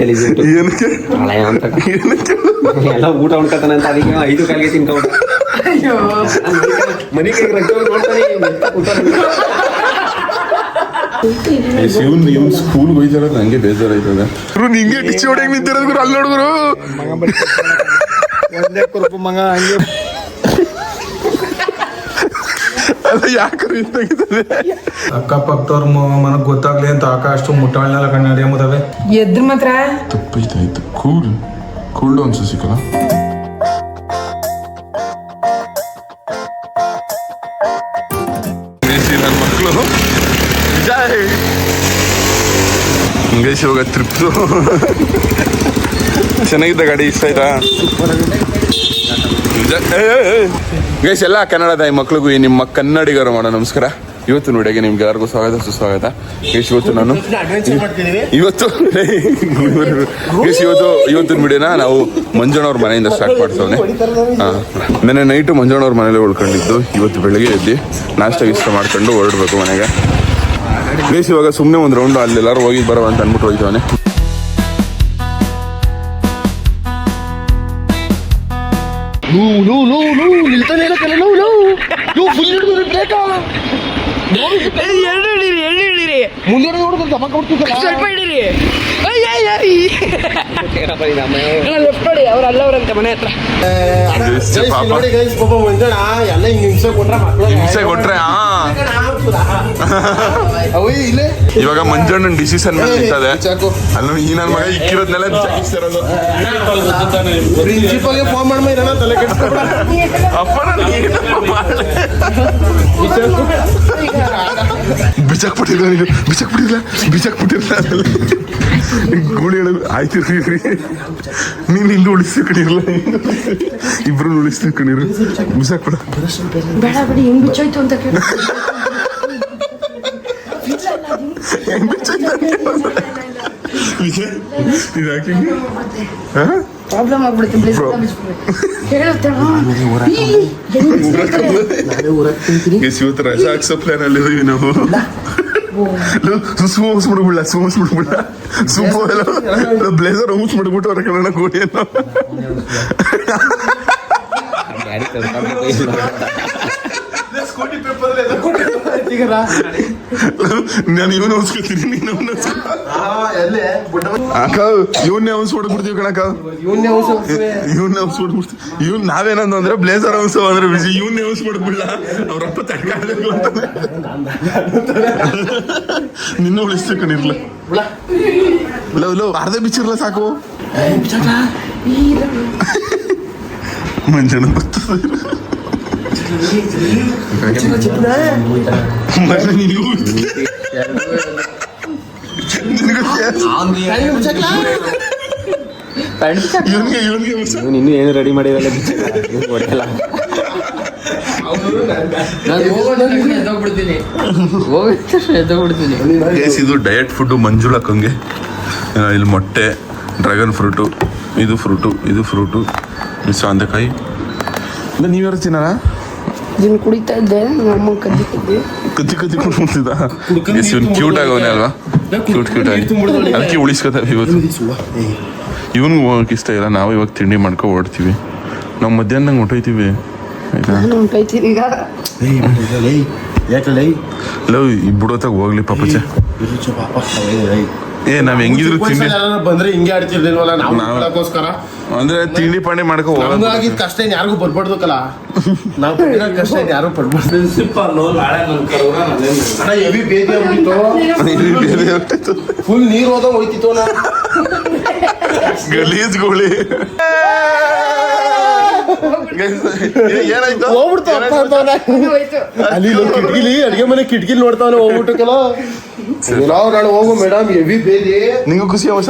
ಏನಕ್ಕೆ ಎಲ್ಲ ಊಟ ಉಣ್ಕತಾನೆ ಅಂತ ಅದಕ್ಕೆ 5 ಕಾಲಿಗೆ ತಿಂತ ಮನೆಗೆ ಇವ್ನು ಸ್ಕೂಲ್ಗೆ ಹೋಯ್ತಾರ ನಂಗೆ ಬೇಜಾರಾಯ್ತದ. ನಿಂಗೆ ಟಿಚ್ಚಿ ಹೊಡೆಯಂಗ್ ನಿಂತಿರೋದು ಗುರು, ಅಲ್ಲಿ ನೋಡಿದ್ರು ಒಂದೇ ಕುರುಪು ಮಗ ಹಂಗೆ ಅಲ್ಲ ಯಾಕಂದ್ರೆ ಇದ್ದಾಗಿದೆ. ಅಕ್ಕಪಕ್ಕದವ್ರ ಮನಗ್ ಗೊತ್ತಾಗ್ಲಿ ಅಂತ ಅಷ್ಟು ಮುಟ್ಟಾಳ್ನೆಲ್ಲ ಕಣ್ಣು ನಡೆಯಂಬುದವೆ ಎದ್ರ ಮಾತ್ರ ತಪ್ಪೈತಾಯ್ತು. ಕೂಲ್ ಡೌನ್ ಸಿಕ್ಕಲ್ಲ. ನನ್ನ ಮಕ್ಕಳು ಇಂಗ್ಲೀಷ್ ಹೋಗ ಟ್ರಿಪ್ಸು ಚೆನ್ನಾಗಿದ್ದ ಗಾಡಿ, ಇಷ್ಟ ಆಯ್ತಾ ಗೈಸ್? ಎಲ್ಲ ಕನ್ನಡದ ಈ ಮಕ್ಳಿಗೂ ನಿಮ್ಮ ಕನ್ನಡಿಗರು ಮಾಡೋ ನಮಸ್ಕಾರ. ಇವತ್ತು ನೋಡಿಗೆ ನಿಮ್ಗೆ ಎಲ್ಲರಿಗೂ ಸ್ವಾಗತ ಸುಸ್ವಾಗತ. ಗೈಸ್ ಇವತ್ತು ನಾನು ಇವತ್ತಿನ ವಿಡಿಯೋನ ನಾವು ಮಂಜಣ್ಣವ್ರ ಮನೆಯಿಂದ ಸ್ಟಾರ್ಟ್ ಮಾಡ್ತೇವೆ. ನೆನ್ನೆ ನೈಟು ಮಂಜಣ್ಣವ್ರ ಮನೇಲಿ ಉಳ್ಕೊಂಡಿದ್ದು, ಇವತ್ತು ಬೆಳಿಗ್ಗೆ ಎದ್ದು ನಾಷ್ಟ ಗಿಷ್ಟ ಮಾಡ್ಕೊಂಡು ಹೊರಡ್ಬೇಕು ಮನೆಗೆ. ಗೈಸ್ ಇವಾಗ ಸುಮ್ಮನೆ ಒಂದು ರೌಂಡ್ ಅಲ್ಲೆಲ್ಲರೂ ಹೋಗಿ ಬರೋ ಅಂತ ಅಂದ್ಬಿಟ್ಟು ಹೋಗ್ತವನೆ. ಸ್ವಲ್ಪ ಹಿಡೀರಿ. ಅವ್ರಲ್ಲವ್ರಂತೆ ಮನೆ ಹತ್ರ ಹಿಂಸೆ ಕೊಟ್ರೆ ಇವಾಗ ಮಂಜಣ್ಣನ ಡಿಸಿಷನ್ ಮೇಲೆ ನಿಂತದೆ. ಅಲ್ಲ ಈ ನನ್ನ ಮಗ ಇಕ್ಕಿರೋದ್ನೆಲ್ಲ ಪ್ರಿನ್ಸಿಪಲ್ಗೆ ಫೋನ್ ಮಾಡಿ ತಲೆ ಬಿಚಾಕ್ಬಿಟ್ಟಿಲ್ಲ ಗೂಳಿ ಹೇಳೋದು ಆಯ್ತು. ನೀನ್ ಹಿಂದೆ ಉಳಿಸ್ತೀವಿ ಕಣಿರಲ್ಲ, ಇಬ್ರು ಉಳಿಸ್ತೀವಿ ಕಣಿರು. ಬಿಸಾಕ್ಬಿಡ ಬೇಡ ಬಿಡಿ, ಹೆಂಗ್ ಬಿಚ್ಚೋಯ್ತು ಅಂತ ಕೇಳಿ ಇದಾಕಿ ಪ್ರಾಬ್ಲಮ್ ಆಗ್ಬಿಡುತ್ತೆ. ಇವತ್ತು ರಜಾ ಹಾಕ್ಸೋ ಪ್ಲಾನ್ ಅಲ್ಲಿ ನಾವು ಸೂಸ್ ಮಾಡ್ಬಿಡ್ಲ ಸೂಪು ಎಲ್ಲ ಬ್ಲೇಸರ್ ಊಸ್ ಮಾಡ್ಬಿಟ್ಟು ಅವ್ರ ಕನ್ನಡ ಗೋಡಿಯನ್ನು ನಾನು ಇವನು ಹೊಸ್ಕೊತೀನಿ, ನೀನು ಅಕ್ಕ ಇವನ್ನೇ ಹೌಸ್ ಹೊಡ್ಬಿಡ್ತೀವಿ ಕಣಕ್ಕ. ಇವನ್ನೇ ಹೌಸ್ ಹೊಡ್ಬಿಡ್ತೀವಿ. ಇವ್ನ್ ನಾವೇನಂದು ಅಂದ್ರೆ ಬ್ಲೇಸರ್ ಹೌಸ್ ಅಂದ್ರೆ ಬಿಸಿ, ಇವನ್ನೇ ಹೌಸ್ ಹೊಡ್ಬಿಡ್ಲ ಅವ್ರಪ್ಪ ತಡ್ಕಾಬೇಕು ಅಂತ ನಿನ್ನ ಉಳಿಸ್ತೀವಿ ಕಣಿರ್ಲ. ಲವ್ ಅರ್ಧ ಬಿಚ್ಚಿರ್ಲ ಸಾಕು. ಮಂಜಣ್ಣ ಬರ್ತದೆ ಇನ್ನು ಏನು ರೆಡಿ ಮಾಡಿರಲ್ಲ. ಇದು ಡಯಟ್ ಫುಡ್ ಮಂಜುಳಕ್ಕಂಗೆ. ಇಲ್ಲಿ ಮೊಟ್ಟೆ, ಡ್ರ್ಯಾಗನ್ ಫ್ರೂಟು, ಇದು ಫ್ರೂಟು ಸಾಂತೆಕಾಯಿ. ನೀವ್ಯಾರು ತಿನ್ನಲ್ಲ? ಕುಡಿತಾ ಇದ್ದೆ, ನಮ್ಮ ಕದ್ದಿ ಕುಡ್ತಿದ್ದ. ಕ್ಯೂಟ್ ಆಗವನೇ ಅಲ್ವಾ? ಕ್ಯೂಟ್ ಆಗಿ ಅದಕ್ಕೆ ಉಳಿಸ್ಕೊತಾವೆ ಇವತ್ತು. ಇವನ್ಗೂ ಹೋಗಕ್ಕೆ ಇಷ್ಟ ಇಲ್ಲ. ನಾವು ಇವಾಗ ತಿಂಡಿ ಮಾಡ್ಕೊ ಓಡ್ತೀವಿ. ನಾವು ಮಧ್ಯಾಹ್ನಂಗೆ ಹೊಟ್ಟೋಯ್ತೀವಿ ಆಯ್ತಾ? ಲವ್ ಈ ಬುಡೋತಾಗ ಹೋಗ್ಲಿ ಪಾಪಚ್ಚೆ. ನಾವ್ ಹೆಂಗಿದ್ರು ತಿಂಡಿ ಬಂದ್ರೆ ಹಿಂಗೆ ಆಡ್ತಿರ್ಲಿಲ್ವಲ್ಲ ನಾವುಗೋಸ್ಕರ. ಅಂದ್ರೆ ತಿಂಡಿ ಪಾಂಡಿ ಮಾಡ್ಕೊ ಹೋಗಿದ್ ಕಷ್ಟ ಏನ್ ಯಾರಿಗೂ ಬರ್ಬಾರ್ದಕ್ಕಲ್ಲ. ನಾವು ಕಷ್ಟ ಏನ್ ಯಾರು ಪಡ್ಬಾರ್ದು. ಹೆವಿ ಬೇದಿ ಆಗ್ಬಿಟ್ಟಿತ್ತು, ಫುಲ್ ನೀರ್ ಹೋದಾಗ ಹೋಯ್ತಿತ್ತು. ಗಲೀಜ್ ಗೋಳಿ ಏನಾಯ್ತು? ಹೋಗ್ಬಿಡ್ತು ಅಲ್ಲಿ ಕಿಟಕಿಲಿ, ಅಡಿಗೆ ಮನೆ ಕಿಟಕಿಲಿ ನೋಡ್ತಾವನೆ ಹೋಗ್ಬಿಟ್ಟಕ್ಕಲ್ಲ. ನಾಳೆ ಹೋಗು ಮೇಡಮ್, ಹೆವಿ ಬೇದಿ. ನಿಂಗೂ ಖುಷಿ ಅವಸ?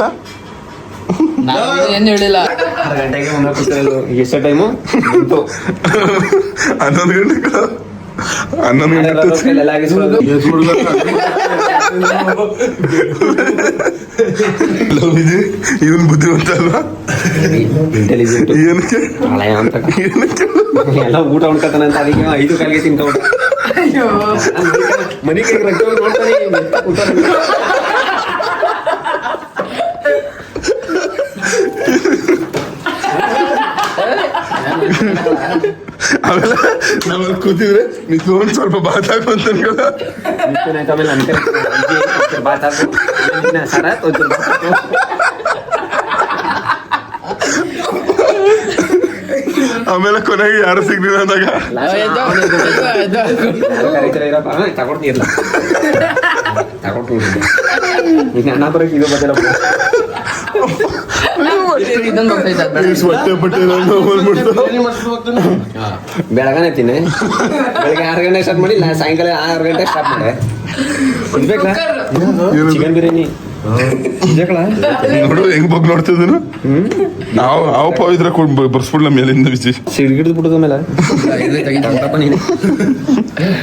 ಏನ್ ಹೇಳಿಲ್ಲ. 6 ಗಂಟೆಗೆ ಎಷ್ಟು ಟೈಮು? 11 ಗಂಟೆ. ಇವನ್ ಬುದ್ಧಿವಂತ ಅಲ್ವಾ? ಏನಕ್ಕೆ ಎಲ್ಲ ಊಟ ಉಣ್ಕತಾನೆ ಅಂತ ಅದಕ್ಕೆ 5 ಕಾಲಿಗೆ ತಿಂತ ಮನೆಗೆ ಆಮೇಲೆ ನಾವಲ್ಲಿ ಕೂತಿದ್ರೆ ನಿಂತ್ಕೊಂಡು ಸ್ವಲ್ಪ ಬಾತಾಕು ಅಂತ ಅನ್ಕೊಳ್ಳ. ಆಮೇಲೆ ಅನ್ಕ ಬಾತಾಕು ಸರ ಒಂಚೂರು ಬಾತಾಕು. ಆಮೇಲೆ ಕೊನೆಗೆ ಯಾರು ಸಿಗ್ಲಿಲ್ಲ ಅಂದಾಗ ಕರೀತಾರ ತಗೊಡ್ತೀರಲ್ಲ ತಗೊಡ್ತೀನಿ ಈಗ ಅಣ್ಣ ಬರೋಕೆ ಇದು ಬದಲ ಇದೊಂದು ಹೋಗ್ತೈತೆ ಅದ್ ಬೇಡ. ಹೊಟ್ಟೆ ಪಟ್ಟೆ ಬೆಳಗಾನೆ ತಿನ್ನೆ ಬೆಳಗ್ಗೆ 6 ಗಂಟೆ ಸ್ಟಾರ್ಟ್ ಮಾಡಿ ಸಾಯಂಕಾಲ 6 ಗಂಟೆ ಸ್ಟಾರ್ಟ್ ಮಾಡೆ ಇದ್ಬೇಕಾ ಚಿಕನ್ ಬಿರಿಯಾನಿ ನೋಡು ಹೆಂಗ್ ಬಗ್ಗೆ ನೋಡ್ತಿದ್ರು ನಾವು ಪವಿತ್ರ ಬರ್ಸ್ಬಿಡ್ಲ ಮೇಲಿಂದ ಬಿಸಿ ಸಿಡ್ಗಿಡ್ದು ಬಿಡೋದ ಮೇಲೆ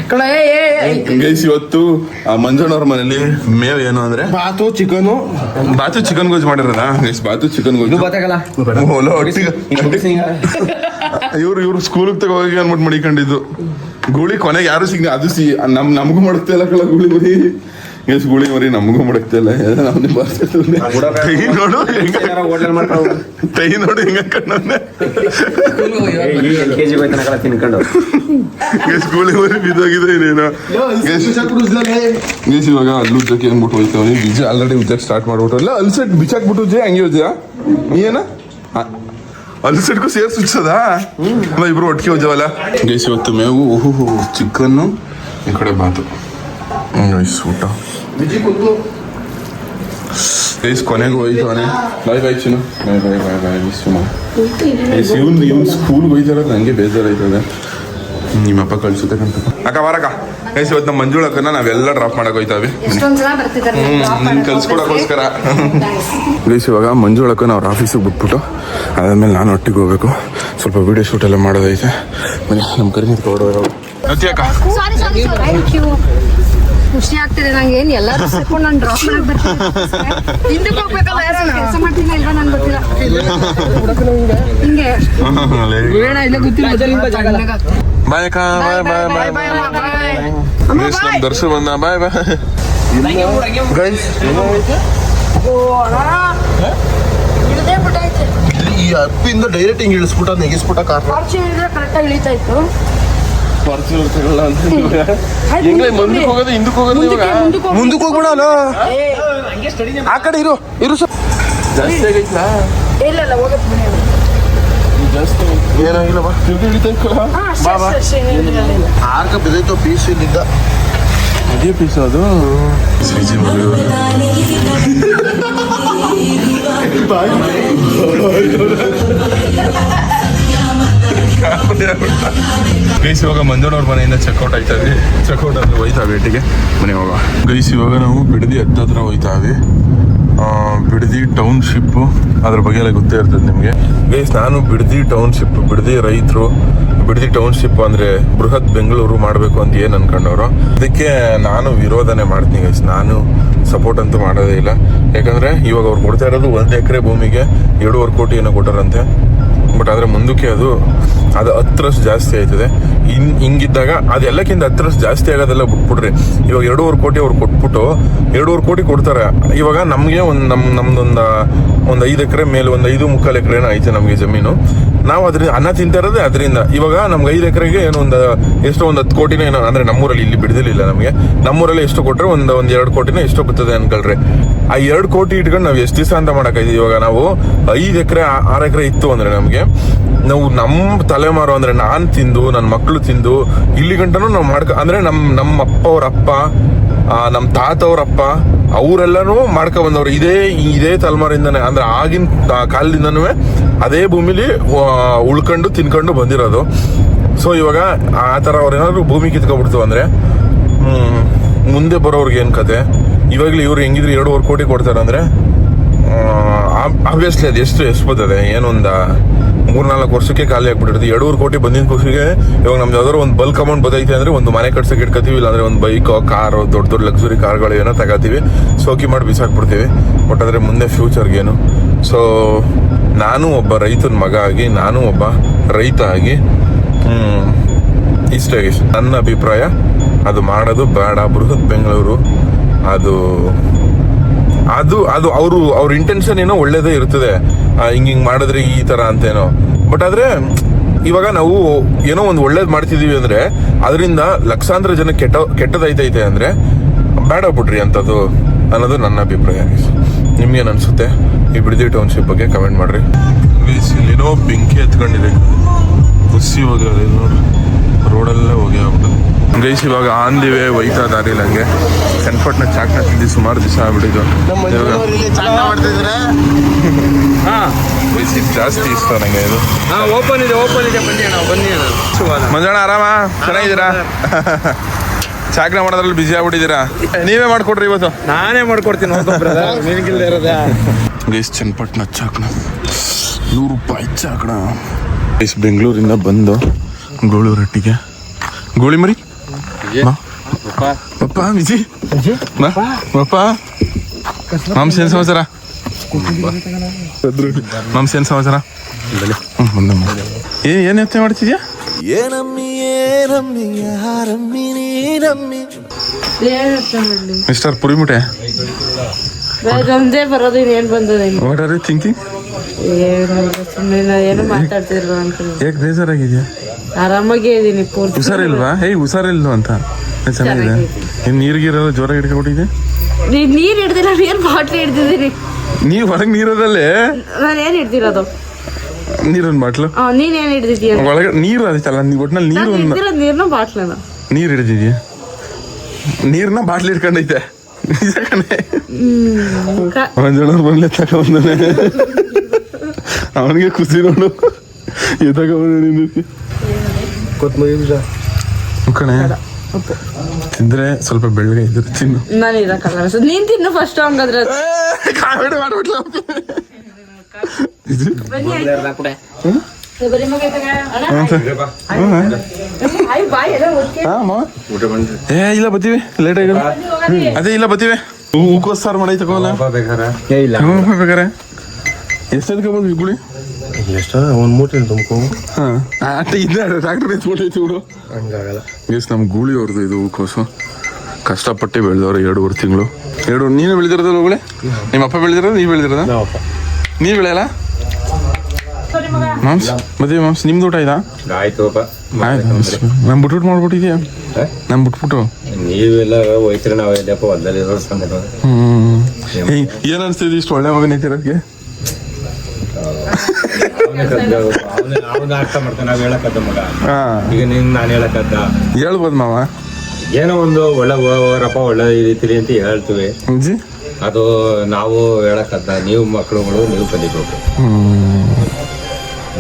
ಕಣೋ, ಗೈಸ್ ಇವತ್ತು ಮಂಜಣ್ಣವ್ರ ಮನೇಲಿ ಮೇವ್ ಏನು ಅಂದ್ರೆ ಬಾತು ಚಿಕನು ಬಾತು ಚಿಕನ್ ಗೋಜ್ ಮಾಡಿರೋದ ಗೈಸ್ ಬಾತು ಚಿಕನ್ ಗೋಜ್ ಇದು ಗೊತ್ತಾಗಲ್ಲ ಇವ್ರು ಸ್ಕೂಲಿಗೆ ತಗೋಗಿ ಅನ್ಬಿಟ್ಟು ಮಡಿಕೊಂಡಿದ್ದು ಗೂಳಿ ಕೊನೆಗೆ ಯಾರು ಸಿಗ್ನಿ ಅದು ನಮಗೂ ಮಾಡುತ್ತೆ ಇಲ್ಲ ಕಳ ಗೂಳಿ ಮರಿ ಗೈಸ್ ಗೂಳಿ ಮರಿ ನಮಗೂ ಮಾಡುತ್ತೆ ಇಲ್ಲ ನಮ್ಗೆ ನೋಡು ಹೋಟೆಲ್ ಮಾಡ್ಕೊಂಡು ತೈ ನೋಡಿ ಹೆಂಗ ಕಣ್ಣೆ LKG ಹೋಯ್ತಾನಲ್ಲ ತಿನ್ಕೊಂಡು ಗೈಸ್ ಗೂಳಿ ಮರಿ ಬಿದ್ದೋಗಿದೆ ಇನ್ನೇನು ಗೈಸ್ ಇವಾಗ ಅಲ್ಲಿ ಉದ್ದಕ್ಕೆ ಅಂದ್ಬಿಟ್ಟು ಹೋಯ್ತಾವೆ ಬೀಜ ಆಲ್ರೆಡಿ ಉದ್ದಕ್ಕೆ ಸ್ಟಾರ್ಟ್ ಮಾಡ್ಬಿಟ್ಟು ಅಲ್ಲ ಅಲ್ಸೆಟ್ ಬಿಚ್ಚಾಕ್ಬಿಟ್ಟು ಜೆ ಹಂಗೆ ಹೋದ್ಯಾ ಏನ ಅಲ್ಸೆಟ್ಗೂ ಸೇರ್ಸಿ ಉಚ್ಚದಾ ಇಬ್ರು ಒಟ್ಟಿಗೆ ಹೋಜವಲ್ಲ ಗೈಸ್ ಇವತ್ತು ಮೇವು ಚಿಕನ್ನು ಈ ಕಡೆ ಬಾತು ಗೈಸ್ ಊಟ ಬಿಜಿ ಕೂತು ಗೈಸ್ ಕೊನೆಗೂ ಹೋಯ್ತವನೆ ಬಾಯ್ ಬಾಯ್ ಚಿನ್ನು ಬಾಯ್ ಬಾಯ್ ಬಾಯ್ ಬಾಯ್ ವಿಶ್ವ ಗೈಸ್ ಇವ್ನು ಸ್ಕೂಲ್ಗೆ ಹೋಯ್ತಾರದು ನನಗೆ ಬೇಜಾರಾಯ್ತದೆ ನಿಮ್ಮಪ್ಪ ಕಳ್ಸುತ್ತಕ್ಕಂತ ಅಕ್ಕ ಬಾರಕ್ಕ ಗೈಸ್ ಇವತ್ತು ನಮ್ಮ ಮಂಜುಳಕ್ಕನ್ನ ನಾವೆಲ್ಲ ಡ್ರಾಪ್ ಮಾಡಕ್ ಹೋಯ್ತಾವೆ ಎಷ್ಟೊಂದ್ ಜನ ಬರ್ತಿದ್ದಾರೆ ನಿನ್ ಕಲ್ಸ್ಕೊಡಕ್ಕೋಸ್ಕರ ಗೈಸ್ ಇವಾಗ ಮಂಜುಳಕ್ಕನ್ನ ಅವ್ರ ಆಫೀಸಿಗೆ ಬಿಟ್ಬಿಟ್ಟು ಅದಾದ್ಮೇಲೆ ನಾನು ಒಟ್ಟಿಗೆ ಹೋಗ್ಬೇಕು ಸ್ವಲ್ಪ ವಿಡಿಯೋ ಶೂಟ್ ಎಲ್ಲ ಮಾಡೋದೈತೆ ಬನ್ನಿ ನಮ್ಮ ಕರಿ ತಗೊಳ್ಳೋ ಅಕ್ಕ ಸಾರಿ ಥ್ಯಾಂಕ್ ಯು ಖುಷಿ ಆಗ್ತಿದೆ ನಂಗೆ ಏನ್ ಎಲ್ಲರೂ ಸೇರ್ಕೊಂಡು ನಾನು ಡ್ರಾಪ್ ಮಾಡಕ್ ಬರ್ತೀನಿ ಹಿಂದಕ್ಕೆ ಹೋಗ್ಬೇಕಲ್ಲ ಯಾರು ಕೆಲಸ ಮಾಡ್ತೀನಿ ಇಲ್ವಾ ನಂಗೆ ಗೊತ್ತಿಲ್ಲ ಹಿಂಗೆ ಬೇಡ ಇಲ್ಲ ಗೊತ್ತಿಲ್ಲ ಬಾಯ್ ಅಕ್ಕ ಬಾಯ್ ಬಾಯ್ ಬಾಯ್ ಗೈಸ್ ನಮ್ಮ ದರ್ಶನ ಬಂದ ಬಾಯ್ ಬಾಯ್ ಗೈಸ್ ಇಳದೇ ಬಿಟ್ಟೈತೆ ಈ ಅಪ್ಪಿಂದ ಡೈರೆಕ್ಟ್ ಹಿಂಗೆ ಇಳಿಸ್ಬಿಟ್ಟ ನೆಗಿಸ್ಬಿಟ್ಟ ಕಾರ್ ಕರೆಕ್ಟಾಗಿ ಇಳಿತಾ ಇತ್ತು ಹೆಂಗ್ಲೇ ಮುಂದಕ್ಕೆ ಹೋಗೋದು ಹಿಂದಕ್ಕೆ ಹೋಗೋದು ಇವಾಗ ಮುಂದಕ್ಕೆ ಹೋಗ್ಬಿಡಲ್ಲ ಆ ಕಡೆ ಇರು ಸರ್ ಜಾಸ್ತಿ ಆಗೈತಾ ಇಲ್ಲ ಹೋಗಕ್ಕೆ ಬಿಡಿ ಜಾಸ್ತಿ ಏನಾಗಿಲ್ಲ ಬಾ ತಿರ್ಗಿ ಹಿಡಿತಾ ಇಕ್ಕಲ್ಲ ಆರ್ಕ ಬಿದ್ದೈತು ಪೀಸ್ ಇಲ್ಲಿದ್ದ ಅದೇ ಪೀಸ್ ಅದು ಸ್ವೀಜಿ ಗೈಸ್ ಇವಾಗ ಮಂಜಣ್ಣವ್ರ ಮನೆಯಿಂದ ಚೆಕ್ಔಟ್ ಆಯ್ತಾ ಇದ್ವಿ ಚೆಕ್ಔಟ್ ಅಂದ್ರೆ ಹೋಯ್ತಾವೆ ಭೇಟಿಗೆ ಮನೆ ಹೋಗ ಗೈಸ್ ಇವಾಗ ನಾವು ಬಿಡದಿ ಹತ್ರ ಹೋಯ್ತಾವೆ ಬಿಡದಿ ಟೌನ್ಶಿಪ್ ಅದ್ರ ಬಗ್ಗೆ ಎಲ್ಲ ಗೊತ್ತೇ ಇರ್ತದೆ ನಿಮಗೆ ಗೈಸ್ ನಾನು ಬಿಡದಿ ಟೌನ್ಶಿಪ್ ಬಿಡದಿ ರೈತರು ಬಿಡದಿ ಟೌನ್ಶಿಪ್ ಅಂದ್ರೆ ಬೃಹತ್ ಬೆಂಗಳೂರು ಮಾಡಬೇಕು ಅಂತ ಏನು ಅನ್ಕೊಂಡವ್ರು ಅದಕ್ಕೆ ನಾನು ವಿರೋಧನೆ ಮಾಡ್ತೀನಿ ಗೈಸ್ ನಾನು ಸಪೋರ್ಟ್ ಅಂತೂ ಮಾಡೋದೇ ಇಲ್ಲ ಯಾಕಂದ್ರೆ ಇವಾಗ ಅವ್ರು ಕೊಡ್ತಾ ಇರೋದು 1 ಎಕರೆ ಭೂಮಿಗೆ 2.5 ಕೋಟಿ ಏನೋ ಕೊಟ್ಟಾರಂತೆ ಬಟ್ ಆದರೆ ಮುಂದಕ್ಕೆ ಅದು 10ರಷ್ಟು ಜಾಸ್ತಿ ಆಯ್ತದೆ ಹಿಂಗಿದ್ದಾಗ ಅದೆಲ್ಲಕ್ಕಿಂತ 10ರಷ್ಟು ಜಾಸ್ತಿ ಆಗೋದೆಲ್ಲ ಬಿಟ್ಬಿಡ್ರಿ ಇವಾಗ 2.5 ಕೋಟಿ ಅವ್ರು ಕೊಟ್ಬಿಟ್ಟು 2.5 ಕೋಟಿ ಕೊಡ್ತಾರೆ ಇವಾಗ ನಮಗೆ ನಮ್ದೊಂದು 5 ಎಕರೆ ಮೇಲೆ 5.25 ಎಕರೆನೋ ಐತೆ ನಮಗೆ ಜಮೀನು ನಾವು ಅದ್ರಿಂದ ಅನ್ನ ತಿಂತಾ ಇರೋದೇ ಅದರಿಂದ ಇವಾಗ ನಮ್ಗೆ 5 ಎಕರೆಗೆ ಏನೋ ಎಷ್ಟೋ 10 ಕೋಟಿನ ಏನೋ ಅಂದ್ರೆ ನಮ್ಮೂರಲ್ಲಿ ಇಲ್ಲಿ ಬಿಡದಿಲ್ಲ ನಮಗೆ ನಮ್ಮೂರಲ್ಲಿ ಎಷ್ಟು ಕೊಟ್ಟರೆ ಒಂದು 2 ಕೋಟಿನ ಎಷ್ಟೋ ಬರ್ತದೆ ಅನ್ಕೊಳ್ರಿ ಆ 2 ಕೋಟಿ ಇಟ್ಕೊಂಡು ನಾವು ಎಷ್ಟು ದಿವಸ ಅಂತ ಮಾಡಕ್ಕಾಯ್ತು ಇವಾಗ ನಾವು 5 ಎಕರೆ 6 ಎಕರೆ ಇತ್ತು ಅಂದ್ರೆ ನಮಗೆ ನಾವು ನಮ್ಮ ತಲೆಮಾರು ಅಂದ್ರೆ ನಾನು ತಿಂದು ನನ್ನ ಮಕ್ಕಳು ತಿಂದು ಇಲ್ಲಿ ಗಂಟನೂ ನಾವು ಅಂದ್ರೆ ನಮ್ಮ ಅಪ್ಪ ಅವ್ರ ಅಪ್ಪ ನಮ್ಮ ತಾತ ಅವ್ರ ಅಪ್ಪ ಅವರೆಲ್ಲನೂ ಮಾಡ್ಕೊ ಬಂದವ್ರು ಇದೇ ತಲೆಮಾರಿಂದಾನೆ ಅಂದ್ರೆ ಆಗಿನ ಕಾಲದಿಂದನೂ ಅದೇ ಭೂಮಿಲಿ ಉಳ್ಕೊಂಡು ತಿನ್ಕೊಂಡು ಬಂದಿರೋದು ಸೊ ಇವಾಗ ಆ ಥರ ಅವ್ರೇನಾದ್ರು ಭೂಮಿ ಕಿತ್ಕೊಬಿಡ್ತು ಅಂದ್ರೆ ಮುಂದೆ ಬರೋರ್ಗೆ ಏನು ಕತೆ ಇವಾಗಲೇ ಇವ್ರು ಹೆಂಗಿದ್ರು 2.5 ಕೋಟಿ ಕೊಡ್ತಾರೆ ಅಂದ್ರೆ ಆಬ್ವಿಯಸ್ಲಿ ಅದು ಎಷ್ಟು ಬರ್ತದೆ ಏನೊಂದು 3-4 ವರ್ಷಕ್ಕೆ ಖಾಲಿ ಆಗ್ಬಿಟ್ಟಿರ್ತೀವಿ 2.5 ಕೋಟಿ ಬಂದಿನ ಖುಷಿಗೆ ಇವಾಗ ನಮ್ದು ಯಾವ್ದಾದ್ರು ಒಂದು ಬಲ್ಕ್ ಅಮೌಂಟ್ ಬದೈತೆ ಅಂದ್ರೆ ಒಂದು ಮನೆ ಕಟ್ಸಕ್ಕೆ ಇಟ್ಕೋತೀವಿ ಇಲ್ಲಾಂದ್ರೆ ಒಂದು ಬೈಕೋ ಕಾರು ದೊಡ್ಡ ಲಕ್ಸುರಿ ಕಾರ್ಗಳು ಏನೋ ತಗೋತೀವಿ ಸೋಕಿ ಮಾಡಿ ಬಿಸಾಕ್ಬಿಡ್ತೀವಿ ಬಟ್ ಆದರೆ ಮುಂದೆ ಫ್ಯೂಚರ್ಗೇನು ಸೊ ನಾನು ಒಬ್ಬ ರೈತನ ಮಗ ಆಗಿ ನಾನು ಒಬ್ಬ ರೈತ ಆಗಿ ಇಷ್ಟ ನನ್ನ ಅಭಿಪ್ರಾಯ ಅದು ಮಾಡೋದು ಬೇಡ ಬೃಹತ್ ಬೆಂಗಳೂರು ಅದು ಅವ್ರ ಇಂಟೆನ್ಷನ್ ಏನೋ ಒಳ್ಳೇದೇ ಇರ್ತದೆ ಹಿಂಗ್ ಮಾಡಿದ್ರೆ ಈ ತರ ಅಂತೇನೋ ಬಟ್ ಆದ್ರೆ ಇವಾಗ ನಾವು ಏನೋ ಒಂದು ಒಳ್ಳೇದ್ ಮಾಡ್ತಿದೀವಿ ಅಂದ್ರೆ ಅದರಿಂದ ಲಕ್ಷಾಂತರ ಜನ ಕೆಟ್ಟದೈತೈತೆ ಅಂದ್ರೆ ಬೇಡ ಬಿಡ್ರಿ ಅಂತದ್ದು ಅನ್ನೋದು ನನ್ನ ಅಭಿಪ್ರಾಯ. ನಿಮ್ಗೇನು ಅನ್ಸುತ್ತೆ ಈ ಬಿಡದಿ ಟೌನ್ಶಿಪ್ ಬಗ್ಗೆ ಕಮೆಂಟ್ ಮಾಡ್ರಿ. ಇಲ್ಲಿನೋ ಬೆಂಕಿ ಎತ್ಕೊಂಡಿದೆ, ಬಸ್ಸಿ ಹೋಗಿ ನೋಡ್ರಿ, ರೋಡಲ್ಲೇ ಹೋಗಿ ಆಗ್ಬಿಟ್ಟದೆ ಗೈಸ್. ಇವಾಗ ಆನ್ ದಿ ವೇ ಒಯ್ತಾ ದಾರಿಲ್ಲ ಹಂಗೆ ಚನ್ನಪಟ್ಟಣ ಚಾಕ್ನ ತಿಂದು ಸುಮಾರು ದಿವಸ ಆಗ್ಬಿಟ್ಟಿದ್ದು. ಜಾಸ್ತಿ ಇಷ್ಟ ನಂಗೆ ಇದು. ಓಪನ್ ಇದೆ ಬನ್ನಿ ಅಣ್ಣ, ಬನ್ನಿ ಅಣ್ಣ. ಮಂಜಣ್ಣ ಆರಾಮ, ಚೆನ್ನಾಗಿದ್ದೀರಾ? ಚಾಕ್ನ ಮಾಡೋದ್ರಲ್ಲಿ ಬಿಸಿ ಆಗ್ಬಿಟ್ಟಿದ್ದೀರಾ? ನೀವೇ ಮಾಡ್ಕೊಡ್ರಿ ಇವತ್ತು. ನಾನೇ ಮಾಡ್ಕೊಡ್ತೀನಿ ನಿನಗಿಲ್ದೇ ಇರೋದೇ. ಗೈಸ್ ಚನ್ನಪಟ್ಟಣ ಚಾಕ್ನ 100 ರೂಪಾಯಿ ಚಾಕ್ನ. ಗೈಸ್ ಬೆಂಗಳೂರಿಂದ ಬಂದು ಗೋಳೂರೊಟ್ಟಿಗೆ ಗೋಳಿ ಮರಿ ಪಪ್ಪ ವಿಜಿ ಪಪ್ಪ ಮಾಂಸ ಏನ್ ಸಮಾಚಾರ? ಮಾಂಸ ಏನ್ ಸಮಾಚಾರ? ಏನ್ ಯೋಚನೆ ಮಾಡ್ತಿದ್ಯಾ? ಮಿಸ್ಟರ್ ಪುರಿಮುಟೆ ಒಂದೇ ಬರೋದು ಇನ್ನೇನ್ ಬಂದದ ವಾಟ್ ಆರ್ ಯು ಥಿಂಕಿಂಗ್? ಏನು ಮಾತಾಡ್ತಿರ್ಲ ಅಂತ. ಯಾಕೆ ಬೇಜಾರಾಗಿದ್ಯಾ? ಆರಾಮಾಗೇ ಇದೀನಿ. ಪೂರ್ತಿ ಹುಷಾರಿಲ್ವಾ? ಹುಷಾರಿಲ್ವ ಅಂತ ಚೆನ್ನಾಗಿದೆ. ಇನ್ ನೀರಿಗಿರಲ್ಲ ಜೋರಾಗಿ ಹಿಡ್ಕೊಂಡಿದ್ದೆ. ನೀರ್ ಹಿಡ್ದಿಲ್ಲ, ನೀರ್ ಬಾಟ್ಲಿ ಹಿಡ್ದಿದ್ದೀರಿ. ನೀವ್ ಹೊರಗೆ ನೀರದಲ್ಲೇ ನಾನು ಏನ್ ಹಿಡ್ದಿರೋದು? ನೀರೊಂದು ಬಾಟ್ಲು. ನೀನ್ ಏನ್ ಹಿಡ್ದಿದ್ಯಾ? ಒಳಗೆ ನೀರು ಅದೈತಲ್ಲ, ಒಟ್ನಲ್ಲಿ ನೀರು ನೀರ್ನ ಬಾಟ್ಲನ ನೀರ್ ಹಿಡಿದಿದ್ಯಾ? ನೀರ್ನ ಬಾಟ್ಲಿ ಹಿಡ್ಕೊಂಡೈತೆ. ಮಂಜಣ್ಣವ್ರು ಬಂದ್ಲೆ ತಗೊಂಡನೆ, ಅವನಿಗೆ ಖುಷಿ ನೋಡು. ಕೊತ್ತಂಬರಿ ಕಣೆ ತಿಂದ್ರೆ ಸ್ವಲ್ಪ ಬೆಳ್ಳಗೆ ಇದ್ರೆ ತಿನ್ನು. ನಾನು ಇರಕ್ಕಲ್ಲ, ನೀನ್ ತಿನ್ನು ಫಸ್ಟ್. ಹಂಗಾದ್ರೆ ಕಾಮಿಡಿ ಮಾಡ್ಬಿಟ್ಲ. ಇಲ್ಲ ಬತ್ತೀವಿ, ಲೇಟ್ ಆಗ. ಅದೇ ಇಲ್ಲ ಬತ್ತೀವಿ. ಹೂಕೋಸ್ ಸಾರು ಮಾಡೈ ತಗೋಲ್ಲ ಬೇಕಾರೆ. ಎಷ್ಟೊತ್ತಿಗೆ ಬಂದ್ವಿ ಗುಳಿ? ಎಷ್ಟ ಒಂದ್ ಮೂಟೆ ತುಂಬ್ಕೊ. ಟ್ರಾಕ್ಟರ್ ಎತ್ಬಿಟ್ಟೈತಿ ಬಿಡು, ಹಂಗಾಗಲ್ಲ. ಎಸ್ ನಮ್ ಗೂಳಿ ಅವ್ರದ್ದು ಇದು ಹೂಕೋಸು. ಕಷ್ಟಪಟ್ಟು ಬೆಳೆದವ್ರು 2.5 ತಿಂಗಳು. ನೀನು ಬೆಳೆದಿರೋದಲ್ಲ ಗುಳಿ? ನಿಮ್ಮ ಅಪ್ಪ ಬೆಳೆದಿರೋದು, ನೀವು ಬೆಳೆದಿರೋದ? ನೀವು ಬೆಳೆಯಲ್ಲ ಮಾಂಸ? ಮದುವೆ ಮಾಂಸ ನಿಮ್ದು ಊಟ ಆಯ್ತಾ? ಆಯ್ತು ಆಯ್ತು. ನಮ್ ಬಿಟ್ಬಿಟ್ಟು ಮಾಡ್ಬಿಟ್ಟಿದ್ಯಾ? ನಮ್ ಬಿಟ್ಬಿಟ್ಟು ನೀವೆಲ್ಲ ಹೋಯ್ತೀರ, ನಾವೆಲ್ಲಪ್ಪ ಹೊಲದಲ್ಲಿ ಏನ್ ಅನ್ಸ್ತಿದ್ವಿ ಇಷ್ಟು ಒಳ್ಳೆ ಮಗನ ಐತಿರೋದಕ್ಕೆ? ಅವನ ಅರ್ಥ ಮಾಡ್ತಾನೆ, ನಾವ್ ಹೇಳಕ್ಕದ್ದ ಮಗ. ಈಗ ನಾನು ಹೇಳಕ್ಕದ್ದ ಹೇಳ್ಬೋದು ಮಾವ. ಏನೋ ಒಂದು ಒಳ್ಳೆ ಹೋರಪ್ಪ ಒಳ್ಳೆ ರೀತಿಲಿ ಅಂತ ಹೇಳ್ತೀವಿ. ಅದು ನಾವು ಹೇಳಕ್ಕದ್ದ. ನೀವು ಮಕ್ಕಳುಗಳು ನೀವು ಕಲಿಬೇಕು.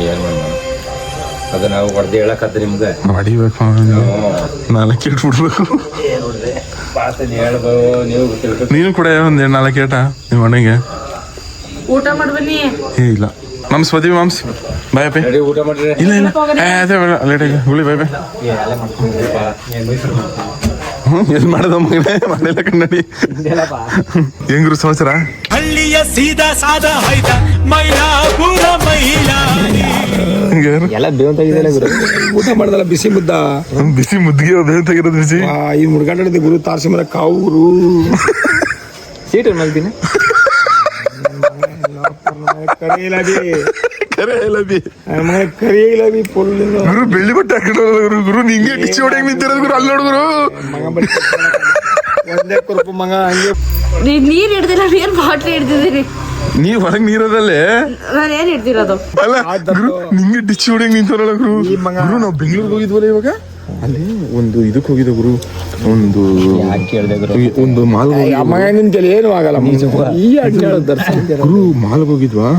ಏನ್ ಮಾಡೋಣ, ಅದು ನಾವು ಹೊಡೆದು ಹೇಳಕ್ಕದ್ದ ನಿಮ್ಗೆ ಹೊಡಿಬೇಕು, ನಾಲ್ಕು ಇಟ್ಬಿಡ್ಬೇಕು. ಹೇಳ್ಬೋದು, ನೀವು ಗೊತ್ತಿರ್ಬೇಕು. ನೀನು ಕೂಡ ಒಂದ್ 4 ಏಟ ನಿಮ್ಮ ಮನೆಗೆ. ಊಟ ಮಾಡ್ಬನ್ನಿ. ಇಲ್ಲ ಮಾಂಸ ಮದ್ವಿ ಮಾಂಸ ಬಾಯ್ ಬೈ. ಊಟ ಮಾಡ್ರಿ. ಇಲ್ಲ ಇಲ್ಲ ಅದೇ ಲೇಟ್ ಆಗಿ ಗುಳಿ ಬಾಯ್ ಬೈ. ಏನ್ ಮಾಡೋದು ಮಗನೇ, ಮಾಡಿಲ್ಲ ಕನ್ನಡಿ. ಹೆಂಗ್ರು ಸಮಾಚಾರ? ಹಳ್ಳಿಯ ಸೀದಾ ಸಾದಾ ಹೈದ ಮೈಲಾಪುರ ಮಹಿಳಾ ಎಲ್ಲ ಬೇವಂತಾಗಿದೆಯಲ್ಲ ಗುರು. ಊಟ ಮಾಡ್ದಲ್ಲ ಬಿಸಿ ಮುದ್ದ, ಬಿಸಿ ಮುದ್ದಿಗೆ ಬೇವಂತಾಗಿರೋದು ಬಿಸಿ. ಈ ಮುಡ್ಗಂಡಿದೆ ಗುರು. ತಾರಸಿ ಮರ ಕಾವು ಗುರು. ಸೀಟ್ ಮಲ್ತೀನಿ. ಗುರು ಬೆಳ್ಳಿ ಬಟ್ಟೆ ಹಾಕಿದ್ರು ಗುರು. ನಿಂಗೆ ಡಿಚ್ಚಿ ಹೊಡೆಯಂಗ್ ನಿಂತಿರೋದು ಗುರು. ಅಲ್ಲಿ ನೋಡುಗುರು ಒಂದೇ ಕುರುಪು ಮಗ ಹಂಗೆ. ನೀರ್ ಹಿಡ್ದಿಲ್ಲ, ನೀರ್ ಬಾಟ್ಲಿ ಹಿಡ್ದಿದ್ದೀರಿ. ನೀವ್ ಹೊರಗ್ ನೀರದಲ್ಲೇ, ನಾನು ಏನ್ ಹಿಡ್ದಿರೋದು? ಅಲ್ಲ ಗುರು ನಿಂಗೆ ಡಿಚ್ಚಿ ಹೊಡೆಯಂಗ್ ನಿಂತಾರಲ್ಲ ಗುರು. ಗುರು ನಾವು ಬೆಂಗಳೂರಿಗೆ ಹೋಗಿದ್ವಲ್ಲ ಇವಾಗ, ಅಲ್ಲಿ ಒಂದು ಇದಕ್ಕೆ ಹೋಗಿದ್ದ ಗುರು. ಒಂದು ಮಾಲ್ ಏನು ಆಗಲ್ಲ ಗುರು. ಮಾಲ್ಗೆ ಹೋಗಿದ್ವಾ,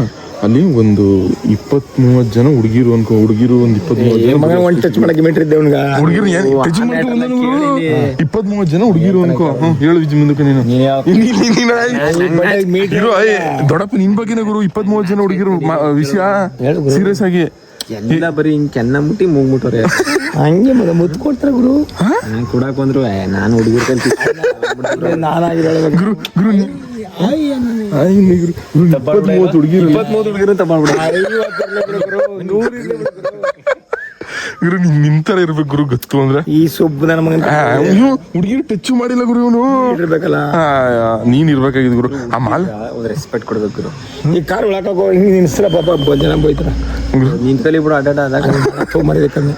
ಅಲ್ಲಿ ಒಂದು 20-30 ಜನ ಹುಡುಗಿರು ಅನ್ಕೋ. ಹುಡುಗಿರು ಒಂದು 20-30 ಜನ. ಒಂದ್ ಟಚ್ ಮಾಡಕ್ಕೆ ಮೀಟರ್ ಇದ್ದೆ ಅವ್ನಿಗ. ಹುಡುಗಿರು 20-30 ಜನ ಹುಡುಗಿರು ಅನ್ಕೋ. ಹೇಳು ವಿಜಿ ಮುಂದಕ್ಕೆ ನೀನು. ದೊಡ್ಡಪ್ಪ ನಿನ್ ಬಗ್ಗೆನೇ ಗುರು. 20-30 ಜನ ಹುಡುಗಿರು ವಿಷಯ ಸೀರಿಯಸ್ ಆಗಿ ಎಲ್ಲ ಬರೀ ಹಿಂಗ್ ಚೆನ್ನ ಮುಟ್ಟಿ ಮೂಗ್ಬಿಟ್ಟವ್ರೆ. ಹಂಗೆ ಮಗ ಮುತ್ತು ಕೊಡ್ತಾರ ಗುರು. ಕೊಡಕ್ ಬಂದ್ರು ನಾನು ಹುಡುಗರು ಕಲ್ತಿ ಗುರು ಗುರು 20-30 ಹುಡುಗಿರು 20-30 ಹುಡುಗಿರು ತಗೊಂಡ್ಬಿಡ. ಗುರು ನಿಂತರ ಇರ್ಬೇಕು ಗುರು ಗೊತ್ತು ಅಂದ್ರೆ ಈ ಸೊಬ್ಬು ನನ್ನ ಮಗನ ಹುಡುಗಿರು ಟಚ್ ಮಾಡಿಲ್ಲ ಗುರು ಇವನು ಇರ್ಬೇಕಲ್ಲ. ನೀನ್ ಇರ್ಬೇಕಾಗಿದ್ ಗುರು ಆ ಮಾಲ್ ಒಂದು ರೆಸ್ಪೆಕ್ಟ್ ಕೊಡ್ಬೇಕು ಗುರು. ಈ ಕಾರ್ ಒಳಕಾಗೋ ಹಿಂಗೆ ನಿನ್ಸ್ರ ಪಾಪ ಜನ ಬೋಯ್ತಾರ ನಿಂತಲ್ಲಿ ಬಿಡು ಅಡ್ಡಾಡ ಆದಾಗ ಮಾಡಿದೆ ಕಮ್ಮಿ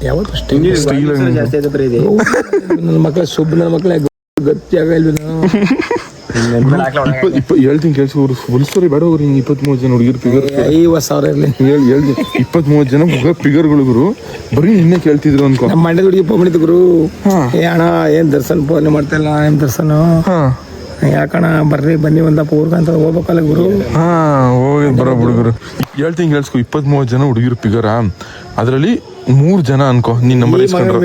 ಯಾವತ್ತು ಸ್ಟೈಲ್ ಜಾಸ್ತಿ ಆಯ್ತು ಬರೀ ಇದೆ. ನನ್ನ ಮಕ್ಳ ಸೊಬ್ಬು ನನ್ನ ಮಕ್ಳ ಗಟ್ಟಿ ಆಗಲ್ವಿ ನಾವು ಹೇಳ್ತೀನಿ ಕೇಳಿಸ್ ಗುರು ಫುಲ್ ಸ್ಟೋರಿ ಬೇಡ ಅವ್ರು 23 ಜನ ಹುಡುಗಿರು ಫಿಗರ್ 50,000 ಇರಲಿ 23 ಜನ ಫಿಗರ್ಗಳು ಗುರು ಬರೀ ನಿನ್ನೆ ಕೇಳ್ತಿದ್ರು ಅನ್ಕೋ. ನಮ್ಮ ಮಂಡ್ಯದ ಹುಡುಗಿ ಫೋನ್ ಮಾಡಿದ್ದು ಗುರು. ಏ ಅಣ್ಣ ಏನ್ ದರ್ಶನ್ ಫೋನ್ ಮಾಡ್ತಾ ಇಲ್ಲ ಏನ್ ದರ್ಶನ್ ಯಾಕಣ್ಣ ಬರ್ರಿ ಬನ್ನಿ ಒಂದಪ್ಪ ಊರ್ಗ ಅಂತ ಹೋಗ್ಬೇಕಲ್ಲ ಗುರು. ಹೋಗಿ ಬರೋ ಹುಡುಗರು ಹೇಳ್ತೀನಿ ಕೇಳಿಸ್ಕೊ 23 ಜನ ಹುಡುಗಿರು ಫಿಗರ ಅದ್ರಲ್ಲಿ 3 ಜನ ಅನ್ಕೋ ನಿನ್ ನಂಬರ್ ಇಸ್ಕೊಂಡ್ರು.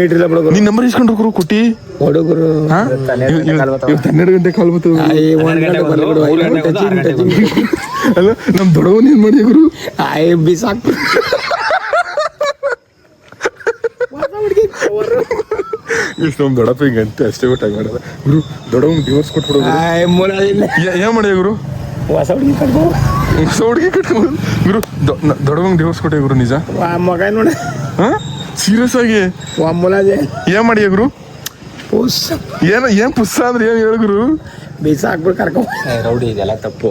ನಿನ್ ನಂಬರ್ ಇಸ್ಕೊಂಡ್ರು ಗುರು ಕೊಟ್ಟಿ ಹುಡುಗರು 12 ಗಂಟೆ ಕಾಲ್ ಬರ್ತದೆ. ಅಲ್ಲ ನಮ್ ದೊಡ್ಡವನ್ ಏನ್ ಮಾಡಿ ಗುರು ಬಿಸಾಕ್ ಎಷ್ಟು ನಮ್ ದೊಡ್ಡಪ್ಪ ಹಿಂಗಂತೆ ಅಷ್ಟೇ ಗೊತ್ತಾಗ ಮಾಡಲ್ಲ ಗುರು. ದೊಡ್ಡವನ್ ಡಿವೋರ್ಸ್ ಕೊಟ್ಬಿಡೋದು ಏನ್ ಮಾಡಿಯ ಗುರು ಹೊಸ ಹುಡುಗಿ ಕಟ್ಕೋ ಹೊಸ ಹುಡುಗಿ ಕಟ್ಕೊಂಡು ಗುರು ದೊಡ್ಡವಂಗ್ ಡಿವೋರ್ಸ್ ಕೊಟ್ಟೆ ಗುರು ನಿಜ ಮಗ ನೋಡಿ ಸೀರಿಯಸ್ ಆಗಿ ಏನ್ ಮಾಡಿಯ ಗುರು ಏನ್ ಪುಸ್ಸ ಅಂದ್ರೆ ಏನ್ ಹೇಳು ಗುರು ಬೀಸ ಹಾಕ್ಬಿಟ್ಟು ಕರ್ಕೊ ರೌಡಿ ಇದೆಲ್ಲ ತಪ್ಪು.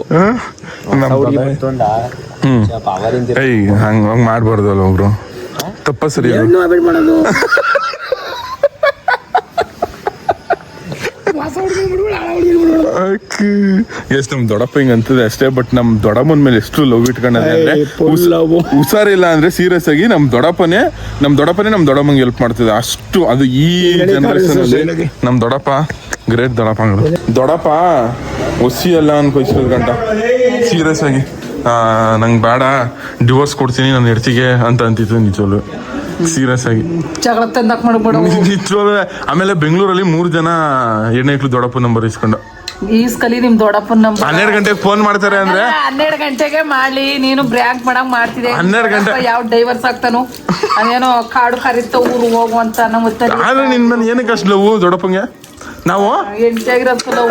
ಹಂಗ ಮಾಡ್ಬಾರ್ದಲ್ಲ ಒಬ್ರು ತಪ್ಪ ಸರಿ ಮಾಡೋದು ಎಷ್ಟ್ ನಮ್ ದೊಡ್ಡಪ್ಪ ಹಿಂಗ ಅಂತದೆ ಅಷ್ಟೇ. ಬಟ್ ನಮ್ ದೊಡ್ಡಮ್ಮನ ಮೇಲೆ ಎಷ್ಟು ಲವ್ ಇಟ್ಕೊಂಡೆ ಅಂದ್ರೆ ಹುಷಾರಿಲ್ಲ ಅಂದ್ರೆ ಸೀರಿಯಸ್ ಆಗಿ ನಮ್ ದೊಡ್ಡಪ್ಪನೇ ನಮ್ ದೊಡ್ಡಮ್ಮಂಗೆ ಹೆಲ್ಪ್ ಮಾಡ್ತಿದ್ದೆ ಅಷ್ಟು. ಅದು ಈ ಜನರೇಷನ್ ಅಲ್ಲಿ ನಮ್ ದೊಡ್ಡಪ್ಪ ಗ್ರೇಟ್ ದೊಡ್ಡಪ್ಪ ಒಸಿ ಅಲ್ಲ ಅನ್ಕೋಸ್ಕರ ಗಂಟ ಸೀರಿಯಸ್ ಆಗಿ ನಂಗೆ ಬೇಡ ಡಿವೋರ್ಸ್ ಕೊಡ್ತೀನಿ ನನ್ನ ಹೆಂಡತಿಗೆ ಅಂತ ಅಂತಿತ್ತು ನಿಜವಲ್ಲೂ ಸೀರಿಯಸ್ ಆಗಿ ಜಗಳ ತಂದಾಕ್ ಮಾಡ್ಬಿಡು. ನಿಜವಲ್ಲೂ. ಆಮೇಲೆ ಬೆಂಗಳೂರಲ್ಲಿ 3 ಜನ ಹೆಣ್ಣೈಕ್ಳು ದೊಡ್ಡಪ್ಪ ನಂಬರ್ ಇಸ್ಕೊಂಡು ಈಸ್ಕಲಿ ನಿಮ್ ದೊಡ್ಡಪ್ಪನ ನಂಬರ್ 12 ಗಂಟೆಗೆ ಫೋನ್ ಮಾಡ್ತಾರೆ ಅಂದ್ರೆ 12 ಗಂಟೆಗೆ ಮಾಡ್ಲಿ ನೀನು ಬ್ರ್ಯಾಂಕ್ ಮಾಡಂಗ್ ಮಾಡ್ತಿದೆ. 12 ಗಂಟೆ ಯಾವ ಡೈವರ್ಸ್ ಆಗ್ತಾನು ಅದೇನೋ ಕಾಡು ಕರಿತ ಊರು ಹೋಗುವಂತ ನಮ್ಮ ಆದ್ರೆ ನಿನ್ ಮನೆ ಏನಕ್ಕೆ ಅಷ್ಟು ಲವ್ ದೊಡ್ಡಪ್ಪಂಗೆ ನಾವು ಎಂಟಿಯಾಗಿರೋದು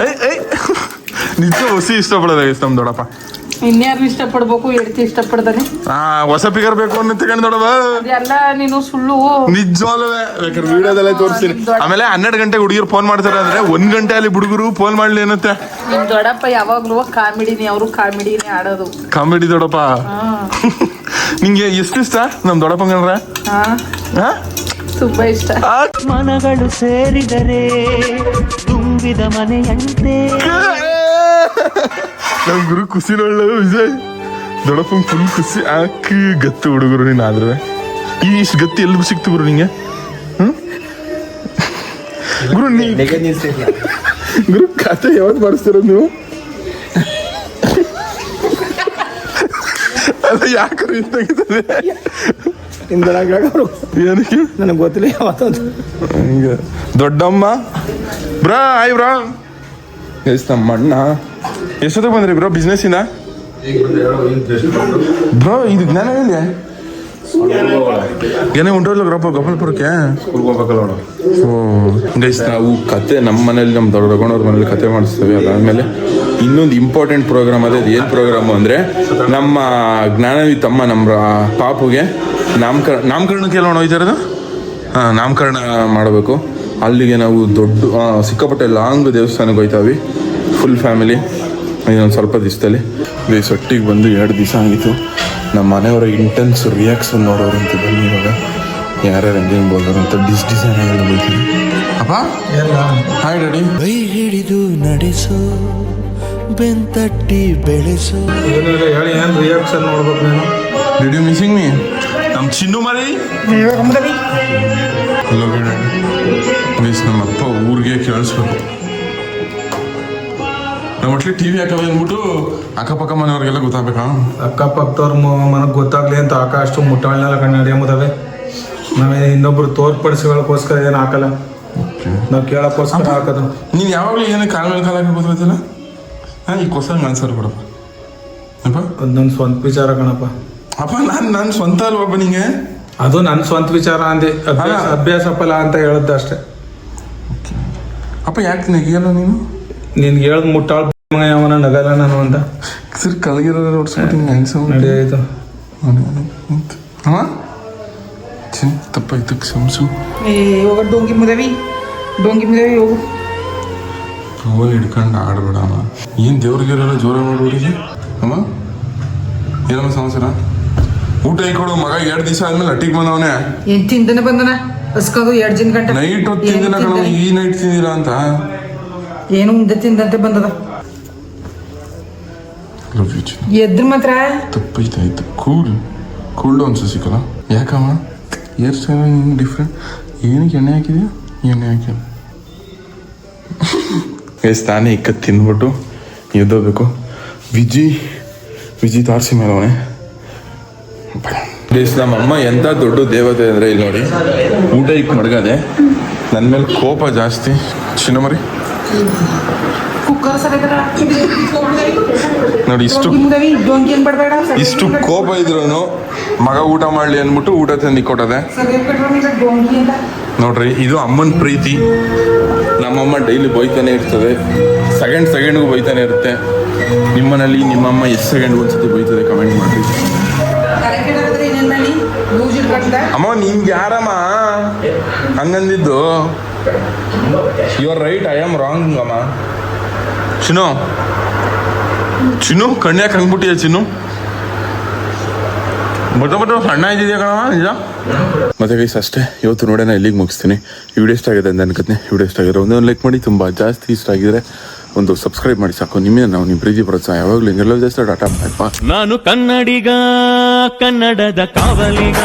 ನಿಜ ಹೊಸಿ ಇಷ್ಟಪಡೋದಾಗಿತ್ತು ನಮ್ ದೊಡ್ಡಪ್ಪ. ಇನ್ಯಾರು ಇಷ್ಟಪಡ್ಬೇಕು ಎಡ್ತಿ ಇಷ್ಟಪಡ್ದಾನೆ ಹೊಸ ಪಿಗರ್ ಬೇಕು ಅಂತ ತಗೊಂಡ್ ದೊಡ್ಡವ ಅದೆಲ್ಲ ನೀನು ಸುಳ್ಳು ನಿಜವಲ್ಲವೇ ಬೇಕಾದ್ರೆ ವಿಡಿಯೋದಲ್ಲೇ ತೋರಿಸ್ತೀನಿ. ಆಮೇಲೆ 12 ಗಂಟೆ ಹುಡುಗಿರು ಫೋನ್ ಮಾಡ್ತಾರೆ ಅಂದ್ರೆ 1 ಗಂಟೆ ಅಲ್ಲಿ ಹುಡುಗರು ಫೋನ್ ಮಾಡ್ಲಿ ಏನತ್ತೆ. ನಿಮ್ ದೊಡ್ಡಪ್ಪ ಯಾವಾಗ್ಲೂ ಕಾಮಿಡಿನೇ ಅವರು ಕಾಮಿಡಿನೇ ಆಡೋದು ಕಾಮಿಡಿ ದೊಡ್ಡಪ್ಪ. ನಿಂಗೆ ಎಷ್ಟು ಇಷ್ಟ ನಮ್ ದೊಡ್ಡಪ್ಪ ಕಂಡ್ರೆ ತುಂಬಾ ಇಷ್ಟ. ಮನಗಳು ಸೇರಿದರೆ ತುಂಬಿದ ಮನೆಯಂತೆ ನಮ್ ಗುರು ಖುಷಿ ನೋಡ್ಲ ವಿಜಯ್ ದೊಡ್ಡಪ್ಪ ಫುಲ್ ಖುಷಿ ಆಕಿ ಗತ್ತು ಹುಡುಗರು ನೀನ್ ಆದ್ರೆ ಈ ಇಷ್ಟು ಗತ್ತಿ ಎಲ್ಲಿ ಸಿಕ್ತು ಗುರು ನಿಂಗೆ ಗುರು ಗುರು ಕತೆ ಯಾವತ್ತು ಮಾಡಿಸ್ತಿರೋದು ನೀವು ಅಲ್ಲ ಯಾಕರು ಇಂತಾಗಿದೆ ಏನಕ್ಕೆ ನನಗೆ ಗೊತ್ತಿಲ್ಲ ಯಾವತ್ತೊಂದು ಹಿಂಗ ದೊಡ್ಡಮ್ಮ ಬ್ರಾ ಆಯ್ ಬ್ರಾ ಎಸ್ ನಮ್ಮ ಅಣ್ಣ ಎಷ್ಟೊತ್ತಿಗೆ ಬಂದ್ರಿ ಬ್ರೋ ಬಿಸ್ನೆಸ್ ಇಂದ ಬ್ರೋ ಇದು ಜ್ಞಾನ ಹೇಳಿ ಏನೇ ಉಂಟೋಲ್ಲ ಗೋಪಾಲ್ಪುರಕ್ಕೆ ಗೈಸ್ ನಾವು ಕತೆ ನಮ್ಮ ಮನೇಲಿ ನಮ್ಮ ದೊಡ್ಡಗಣ್ಣವ್ರ ಮನೇಲಿ ಕತೆ ಮಾಡಿಸ್ತೇವೆ. ಅದಾದ್ಮೇಲೆ ಇನ್ನೊಂದು ಇಂಪಾರ್ಟೆಂಟ್ ಪ್ರೋಗ್ರಾಮ್ ಅದೇ. ಅದು ಏನು ಪ್ರೋಗ್ರಾಮು ಅಂದರೆ ನಮ್ಮ ಜ್ಞಾನವಿ ತಮ್ಮ ನಮ್ಮ ಪಾಪುಗೆ ನಾಮಕರಣಕ್ಕೆ ಎಲ್ಲ ಹೋಯ್ತಾ ಇರೋದು ನಾಮಕರಣ ಮಾಡಬೇಕು. ಅಲ್ಲಿಗೆ ನಾವು ದೊಡ್ಡ ಸಿಕ್ಕಾಪಟ್ಟೆ ಲಾಂಗ್ ದೇವಸ್ಥಾನಕ್ಕೆ ಹೋಯ್ತಾವಿ ಫುಲ್ ಫ್ಯಾಮಿಲಿ ಇನ್ನೊಂದು ಸ್ವಲ್ಪ ದಿವಸದಲ್ಲಿ. ಗೈಸ್ ಒಟ್ಟಿಗೆ ಬಂದು 2 ದಿವಸ ಆಗಿತ್ತು. ನಮ್ಮ ಮನೆಯವರ ಇಂಟೆನ್ಸ್ ರಿಯಾಕ್ಷನ್ ನೋಡೋರು ಅಂತ ಬನ್ನಿ ಇವಾಗ ಯಾರ್ಯಾರು ಹೆಂಗೆ ಬೋದೋರು ಅಂತ ಡಿಸೈನ್ ಹೇಳ್ತೀನಿ. ಅಪ್ಪ ಹಾಯ್ ಡ್ಯಾಡಿ. ಕೈ ಹಿಡಿದು ನಡೆಸೋ ಬೆಂತಟ್ಟಿ ಬೆಳೆಸೋ ಹೇಳಿ ಏನು ರಿಯಾಕ್ಷನ್ ನೋಡ್ಬೇಕು ನೀನು. ಡಿಡ್ ಯು ಮಿಸ್ಸಿಂಗ್ ಮೀ ನಮ್ಮ ಚಿನ್ನು ಮರಿ ಗೈಸ್ ನಮ್ಮ ಅಪ್ಪ ಊರಿಗೆ ಕೇಳಿಸ್ಬೇಕು. ನಾವು ಒಟ್ಲಿ ಟಿವಿ ಹಾಕವೆ ಅಂದ್ಬಿಟ್ಟು ಅಕ್ಕಪಕ್ಕ ಮನೆಯವ್ರಿಗೆಲ್ಲ ಗೊತ್ತಾಗಬೇಕಾ ಅಕ್ಕಪಕ್ಕದವ್ರ ಮನಗೆ ಗೊತ್ತಾಗ್ಲಿ ಅಂತ ಹಾಕ ಅಷ್ಟು ಮುಟ್ಟಾಳನೆಲ್ಲ ಕಣ್ಣು ನಡೆಯಂಬುದವೆ. ನಾವೇ ಇನ್ನೊಬ್ರು ತೋರ್ಪಡಿಸ್ಕೊಳ್ಳೋಕ್ಕೋಸ್ಕರ ಏನು ಹಾಕಲ್ಲ, ನಾವು ಕೇಳೋಕ್ಕೋಸ್ಕರ ಹಾಕೋದು. ನೀನು ಯಾವಾಗಲೂ ಏನಕ್ಕೆ ಕಾಲ ಮೇಲೆ ಕಾಲ ಹಾಕಿ ಗೊತ್ತಾಗ್ತಿಲ್ಲ. ಈ ಕ್ವಶನ್ ಆನ್ಸರ್ ಕೊಡಪ್ಪ ಅಪ್ಪ. ಅದು ನನ್ನ ಸ್ವಂತ ವಿಚಾರ ಕಣಪ್ಪ. ಅಪ್ಪ ನಾನು ಸ್ವಂತ ಅಲ್ವಪ್ಪ ನಿಂಗೆ. ಅದು ನನ್ನ ಸ್ವಂತ ವಿಚಾರ ಅಂದೆ, ಅಭ್ಯಾಸ ಫಲ ಅಂತ ಹೇಳದ್ದು ಅಷ್ಟೇ. ಅಪ್ಪ ಯಾಕೆ ನೆಗಿಯಲ್ಲ ನೀನು? ನಿನ್ಗೆ ಹೇಳ್ದು ಮುಟ್ಟಾಳ ಯಾವನ ನಗಲ್ಲ ನಾನು ಅಂತ ಸರ್ ಕಲಗಿರೋ ನೋಡ್ಸ್ಬಿಟ್ಟು ನಡೆಯಾಯ್ತು. ಹಾಂ ತಪ್ಪಾಯ್ತು ಕ್ಷಮಿಸು. ಹೋಗ ಡೋಂಗಿ ಮುದವಿ ಹೋಗು. ಫೋನ್ ಹಿಡ್ಕೊಂಡು ಆಡ್ಬೇಡ ಅಮ್ಮ. ಏನು ದೇವ್ರಿಗೆಲ್ಲ ಜೋರ ಮಾಡೋರಿಗೆ ಅಮ್ಮ. ಏನಮ್ಮ ಸಂವತ್ಸರ ಊಟ ಕೊಡು ಮಗ. 2 ದಿವಸ ಆದ್ಮೇಲೆ ಅಟ್ಟಿಗೆ ಬಂದವನೇ. ಏನ್ ತಿಂದನೆ ಬಂದನ ಹಸ್ಕೊಂಡು 2 ದಿನ ಗಂಟೆ ನೈಟ್ ಹೊತ್ತು ತಿಂದಿನ ಕಣ. ಈ ನೈಟ್ ತಿಂದಿಲ್ಲ ಅಂತ ಏನು ಉಂಡೆ ತಿಂದಂತೆ ಬಂದದ. ಎದ್ರ ಮಾತ್ರ ತಪ್ಪೈತಾಯ್ತು. ಕೂಲ್ ಡೌನ್ ಸಿಕ್ಕಲ್ಲ. ಯಾಕಮ್ಮ ಹೇರ್ ಸ್ಟೈಲ್ ಡಿಫ್ರೆಂಟ್. ಏನಕ್ಕೆ ಎಣ್ಣೆ ಹಾಕಿದ್ಯಾ? ಎಣ್ಣೆ ಹಾಕಿಲ್ಲ ತಾನೇ ಇಕ್ಕ ತಿಂದ್ಬಿಟ್ಟು ಎದ್ದೋಗ್ಬೇಕು. ವಿಜಿ ತಾರ್ಸಿ ಮೇಲೆ ಅವನೇ. ನಮ್ಮಮ್ಮ ಎಂಥ ದೊಡ್ಡ ದೇವತೆ ಅಂದರೆ ಇಲ್ಲಿ ನೋಡಿ, ಊಟ ಇಕ್ ಮಡ್ಗದೆ ನನ್ನ ಮೇಲೆ ಕೋಪ ಜಾಸ್ತಿ. ಚಿನ್ನಮರಿ ಕುಕ್ಕರ್ ಸರಿಯಾಗಿ ನೋಡಿ, ಇಷ್ಟು ಕೋಪ ಇದ್ರು ಮಗ ಊಟ ಮಾಡ್ಲಿ ಅಂದ್ಬಿಟ್ಟು ಊಟ ತಂದು ಕೊಟ್ಟದೆ ನೋಡ್ರಿ. ಇದು ಅಮ್ಮನ ಪ್ರೀತಿ. ನಮ್ಮಮ್ಮ ಡೈಲಿ ಬೈತಾನೆ ಇರ್ತದೆ, ಸೆಕೆಂಡ್ಗೂ ಬೈತಾನೆ ಇರುತ್ತೆ. ನಿಮ್ಮನಲ್ಲಿ ನಿಮ್ಮಮ್ಮ ಎಷ್ಟು ಸೆಕೆಂಡ್ ಒಂದ್ಸತಿ ಬೈತದೆ ಕಮೆಂಟ್ ಮಾಡ್ರಿ. ಅಮ್ಮ ನಿಮ್ಗೆ ಯಾರಮ್ಮ ಹಂಗಂದಿದ್ದು? You are right, I am wrong ಅಮ್ಮ. ಚಿನ್ನು ಕಣ್ಯಾಕೆ ಹಂಗ್ಬಿಟ್ಟಿಯ ಚಿನ್ನು? ಬಟ್ ಸಣ್ಣ ಇದ್ದಿದ್ಯಾ ಕಣವ ನಿಜ. ಮತ್ತೆ ಗೈಸ್ ಅಷ್ಟೇ, ಇವತ್ತು ನೋಡೋಣ ಇಲ್ಲಿಗೆ ಮುಗಿಸ್ತೀನಿ. ಈ ವಿಡಿಯೋ ಇಷ್ಟ ಆಗಿದೆ ಅಂತ ಅನ್ಕೋತೀನಿ. ವಿಡಿಯೋ ಇಷ್ಟ ಆಗಿರೋ ಒಂದು ಲೈಕ್ ಮಾಡಿ, ತುಂಬ ಜಾಸ್ತಿ ಇಷ್ಟ ಆಗಿದ್ರೆ ಒಂದು ಸಬ್ಸ್ಕ್ರೈಬ್ ಮಾಡಿ ಸಾಕು. ನಿಮಗೆ ನಾವು ನಿಮ್ಮ ಪ್ರೀತಿ ಪ್ರೋತ್ಸಾಹ ಯಾವಾಗಲೂ ಹಿಂಗೆಲ್ಲ ಜಾಸ್ತಿ ಟಾಟಾ. ನಾನು ಕನ್ನಡಿಗ, ಕನ್ನಡದ ಕಾವಲಿಗ.